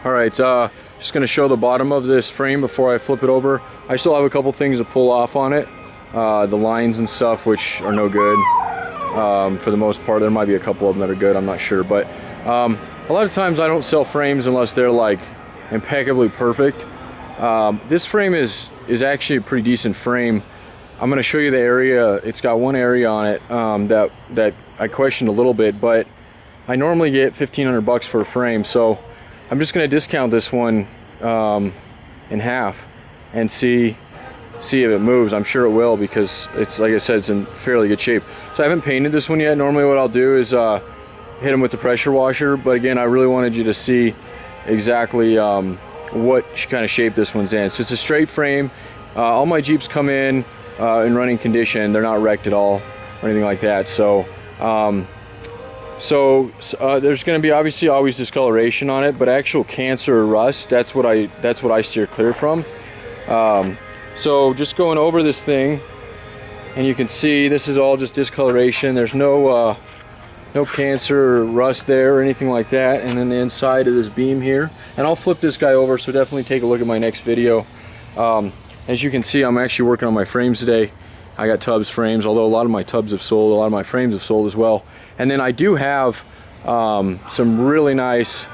Alright, just going to show the bottom of this frame before I flip it over. I still have a couple things to pull off on it. The lines and stuff, which are no good for the most part. There might be a couple of them that are good, I'm not sure. But a lot of times I don't sell frames unless they're like impeccably perfect. This frame is actually a pretty decent frame. I'm going to show you the area. It's got one area on it that I questioned a little bit, but I normally get 1,500 bucks for a frame, so I'm just going to discount this one in half and see if it moves. I'm sure it will, because it's, like I said, it's in fairly good shape. So I haven't painted this one yet. Normally what I'll do is hit them with the pressure washer, but again, I really wanted you to see exactly what kind of shape this one's in. So it's a straight frame. All my Jeeps come in running condition. They're not wrecked at all or anything like that. So there's going to be obviously always discoloration on it, but actual cancer or rust, that's what I steer clear from. So just going over this thing, and you can see this is all just discoloration. There's no cancer or rust there or anything like that. And then the inside of this beam here, and I'll flip this guy over, so definitely take a look at my next video. As you can see, I'm actually working on my frames today. I got Tubbs frames, although a lot of my Tubbs have sold, a lot of my frames have sold as well. And then I do have some really nice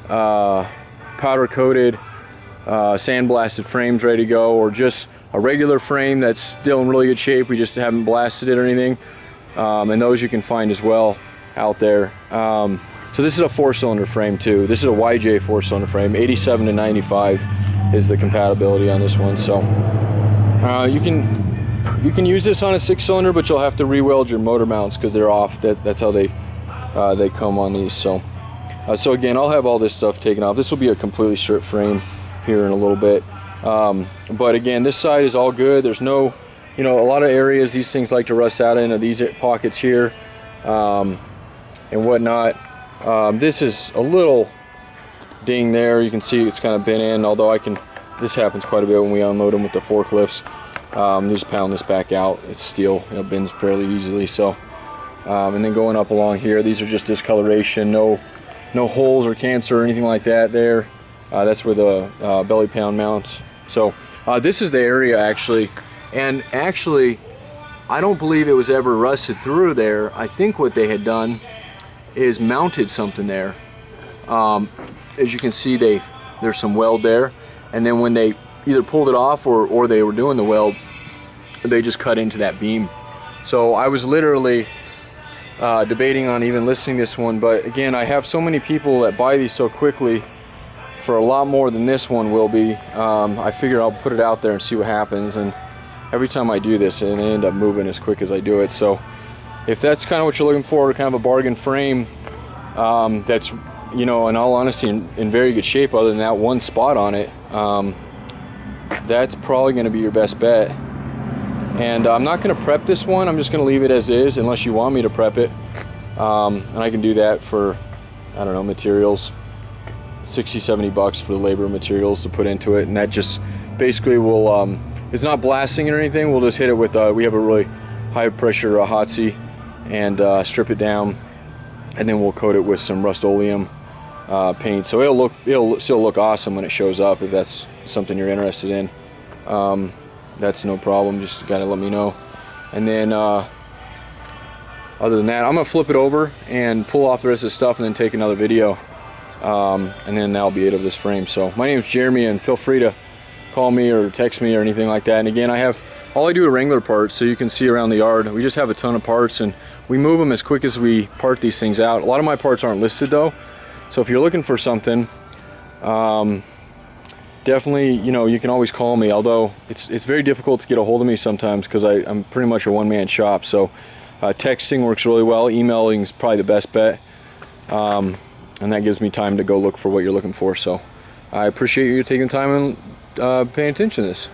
powder coated sandblasted frames ready to go, or just a regular frame that's still in really good shape. We just haven't blasted it or anything. And those you can find as well out there. So this is a 4-cylinder frame too. This is a YJ 4-cylinder frame. 87 to 95 is the compatibility on this one. So you can use this on a 6-cylinder, but you'll have to re-weld your motor mounts because they're off. That's how they come on these. So again, I'll have all this stuff taken off. This will be a completely stripped frame here in a little bit. But again, this side is all good. There's no, a lot of areas these things like to rust out in, these pockets here and whatnot. This is a little ding there. You can see it's kind of bent in, although this happens quite a bit when we unload them with the forklifts. You just pound this back out. It's steel, bends fairly easily. So and then going up along here, these are just discoloration, no holes or cancer or anything like that there. That's where the belly pound mounts. So this is the area actually, and actually I don't believe it was ever rusted through there. I think what they had done is mounted something there. As you can see, there's some weld there, and then when they either pulled it off or they were doing the weld, they just cut into that beam. So I was literally debating on even listing this one, but again, I have so many people that buy these so quickly for a lot more than this one will be. I figure I'll put it out there and see what happens, and every time I do this, and I end up moving as quick as I do it. So if that's kind of what you're looking for, kind of a bargain frame that's, in all honesty, in very good shape other than that one spot on it, that's probably going to be your best bet. And I'm not going to prep this one. I'm just going to leave it as is unless you want me to prep it. And I can do that for, I don't know, materials, 60-70 bucks for the labor materials to put into it. And that just basically will, it's not blasting or anything. We'll just hit it with, we have a really high pressure Hotzi, and strip it down. And then we'll coat it with some Rust-Oleum paint. So it'll still look awesome when it shows up, if that's something you're interested in. That's no problem, just gotta let me know. And then other than that, I'm gonna flip it over and pull off the rest of the stuff and then take another video, and then that'll be it of this frame. So my name is Jeremy, and feel free to call me or text me or anything like that. And again, all I do are Wrangler parts, so you can see around the yard we just have a ton of parts, and we move them as quick as we part these things out. A lot of my parts aren't listed though, so if you're looking for something, definitely, you can always call me, although it's very difficult to get a hold of me sometimes because I'm pretty much a one-man shop. So texting works really well. Emailing is probably the best bet, and that gives me time to go look for what you're looking for. So I appreciate you taking time and paying attention to this.